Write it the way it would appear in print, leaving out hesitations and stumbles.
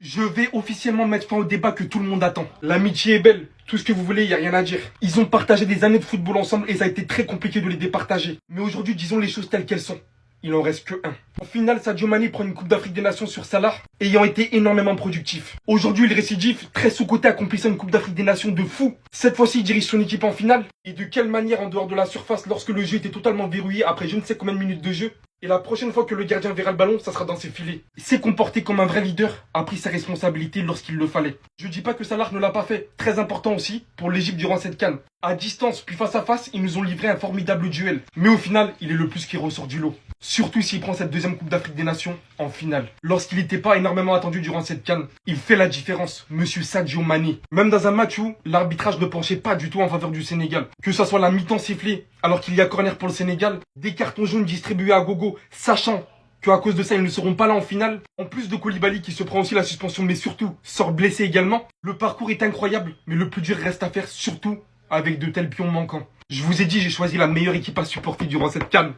Je vais officiellement mettre fin au débat que tout le monde attend. L'amitié est belle, tout ce que vous voulez, y a rien à dire. Ils ont partagé des années de football ensemble et ça a été très compliqué de les départager. Mais aujourd'hui, disons les choses telles qu'elles sont. Il en reste que un. Au final, Sadio Mané prend une Coupe d'Afrique des Nations sur Salah, ayant été énormément productif. Aujourd'hui, il récidive, très sous-coté, accomplissant une Coupe d'Afrique des Nations de fou. Cette fois-ci, il dirige son équipe en finale. Et de quelle manière en dehors de la surface lorsque le jeu était totalement verrouillé après je ne sais combien de minutes de jeu. Et la prochaine fois que le gardien verra le ballon, ça sera dans ses filets. Il s'est comporté comme un vrai leader, a pris sa responsabilité lorsqu'il le fallait. Je dis pas que Salah ne l'a pas fait, très important aussi pour l'Égypte durant cette CAN. À distance puis face à face, ils nous ont livré un formidable duel. Mais au final, il est le plus qui ressort du lot. Surtout s'il prend cette deuxième Coupe d'Afrique des Nations en finale. Lorsqu'il n'était pas énormément attendu durant cette CAN, il fait la différence, monsieur Sadio Mané. Même dans un match où l'arbitrage ne penchait pas du tout en faveur du Sénégal. Que ce soit la mi-temps sifflée, alors qu'il y a corner pour le Sénégal, des cartons jaunes distribués à gogo, sachant qu'à cause de ça, ils ne seront pas là en finale. En plus de Koulibaly qui se prend aussi la suspension, mais surtout sort blessé également. Le parcours est incroyable, mais le plus dur reste à faire, surtout avec de tels pions manquants. Je vous ai dit, j'ai choisi la meilleure équipe à supporter durant cette CAN.